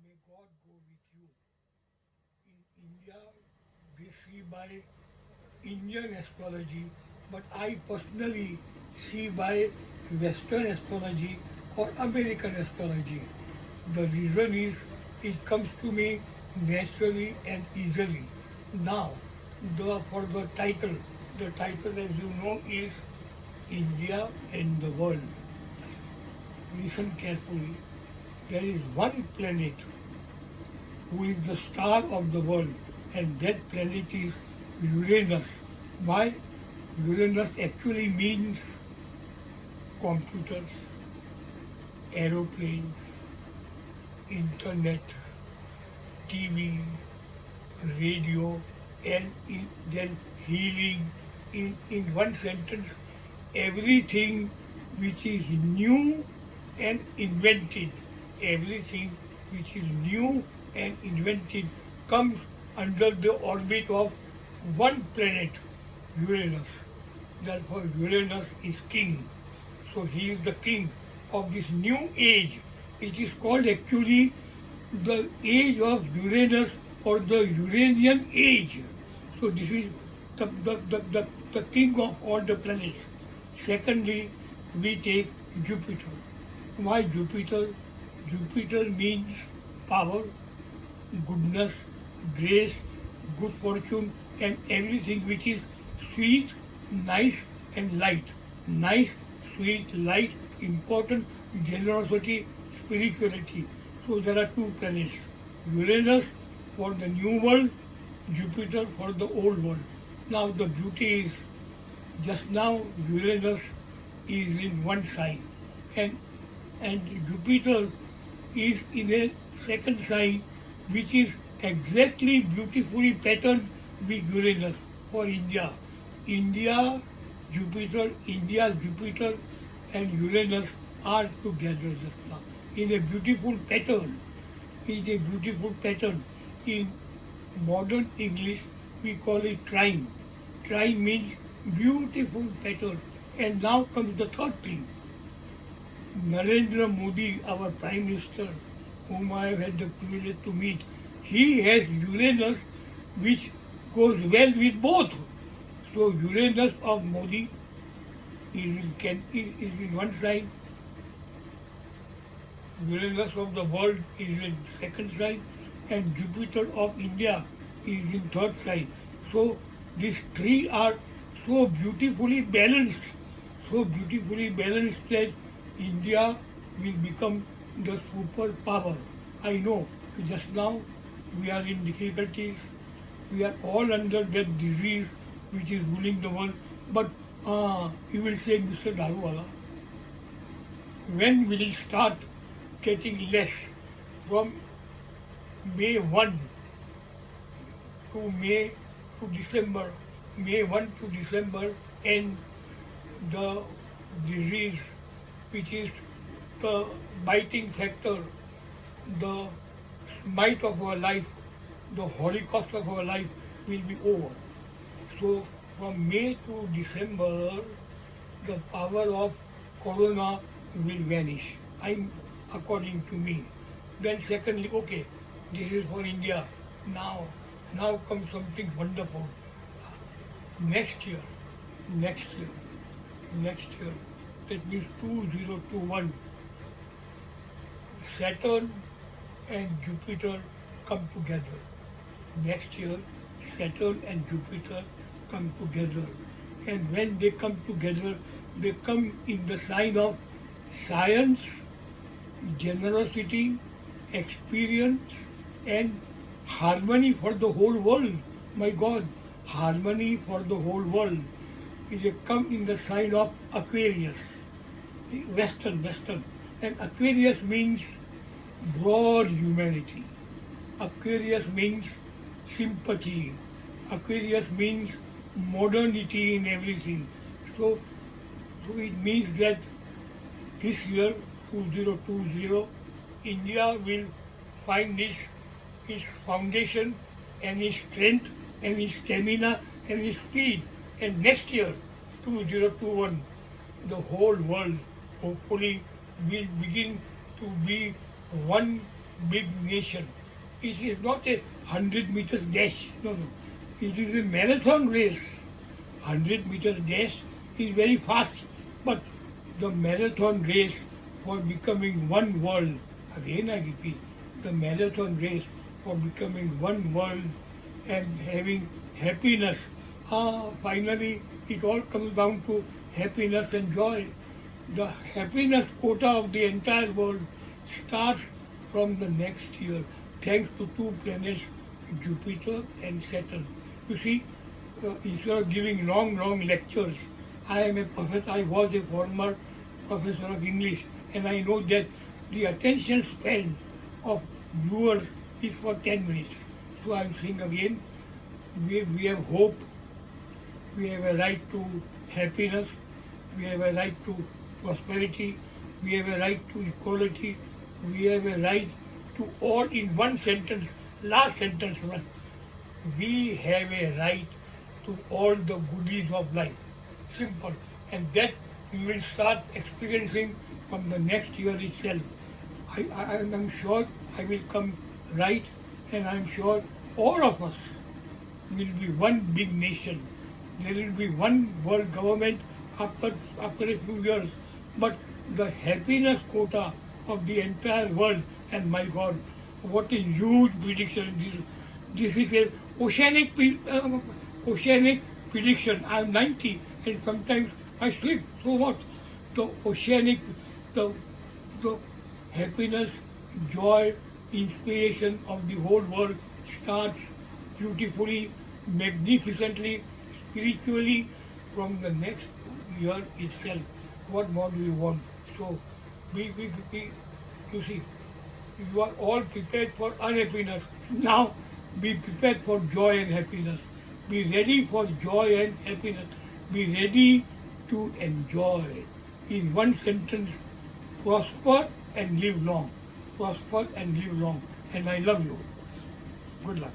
May God go with you. In India, they see by Indian astrology, but I personally see by Western astrology or American astrology. The reason is it comes to me naturally and easily. Now, for the title as you know is India and the world. Listen carefully. There is one planet who is the star of the world, and that planet is Uranus. Why? Uranus actually means computers, aeroplanes, internet, TV, radio, and then healing. In one sentence, everything which is new and invented, everything which is new and invented comes under the orbit of one planet, Uranus. Therefore, Uranus is king. So he is the king of this new age. It is called actually the age of Uranus or the Uranian age. So this is the king of all the planets. Secondly, we take Jupiter. Why Jupiter? Jupiter means power, goodness, grace, good fortune, and everything which is sweet, nice, and light. Nice, sweet, light, important, generosity, spirituality. So there are two planets, Uranus for the new world, Jupiter for the old world. Now the beauty is, just now Uranus is in one sign, and Jupiter is in a second sign, which is exactly beautifully patterned with Uranus for India. India's Jupiter and Uranus are together just now in a beautiful pattern. In modern English, we call it trine. Trine means beautiful pattern. And now comes the third thing. Narendra Modi, our Prime Minister, whom I have had the privilege to meet, he has Uranus which goes well with both. So Uranus of Modi is in one side, Uranus of the world is in second side, and Jupiter of India is in third side. So these three are so beautifully balanced that India will become the superpower. I know just now we are in difficulties, we are all under that disease which is ruling the world, but you will say, Mr. Daruwalla, when will it start getting less? From May 1 to December, May 1 to December, and the disease which is the biting factor, the smite of our life, the holocaust of our life will be over. So from May to December, the power of corona will vanish, according to me. Then secondly, okay, this is for India. Now comes something wonderful. Next year, that means 2021, Saturn and Jupiter come together. Next year, Saturn and Jupiter come together. And when they come together, they come in the sign of science, generosity, experience, and harmony for the whole world. My God, harmony for the whole world is come in the sign of Aquarius, the Western. And Aquarius means broad humanity. Aquarius means sympathy. Aquarius means modernity in everything. So it means that this year, 2020, India will find its foundation and its strength and its stamina and its speed. And next year, 2021, the whole world hopefully will begin to be one big nation. It is not a 100 meters dash. No, no. It is a marathon race. 100 meters dash is very fast, but the marathon race for becoming one world, again I repeat, the marathon race for becoming one world and having happiness. Finally, it all comes down to happiness and joy. The happiness quota of the entire world starts from the next year, thanks to two planets, Jupiter and Saturn. You see, instead of giving long lectures, I am a professor, I was a former professor of English, and I know that the attention span of viewers is for 10 minutes. So I am saying again, we have hope, we have a right to happiness, we have a right to prosperity, we have a right to equality, we have a right to all in one sentence, last sentence was, we have a right to all the goodies of life. Simple. And that you will start experiencing from the next year itself. I am sure I will come right, and I am sure all of us will be one big nation. There will be one world government after a few years. But the happiness quota of the entire world, and my God, what a huge prediction. This is a oceanic prediction. I am 90 and sometimes I sleep. So what? The oceanic, the happiness, joy, inspiration of the whole world starts beautifully, magnificently, spiritually from the next year itself. What more do you want? So, you see, you are all prepared for unhappiness. Now, be prepared for joy and happiness. Be ready for joy and happiness. Be ready to enjoy. In one sentence, prosper and live long. Prosper and live long. And I love you. Good luck.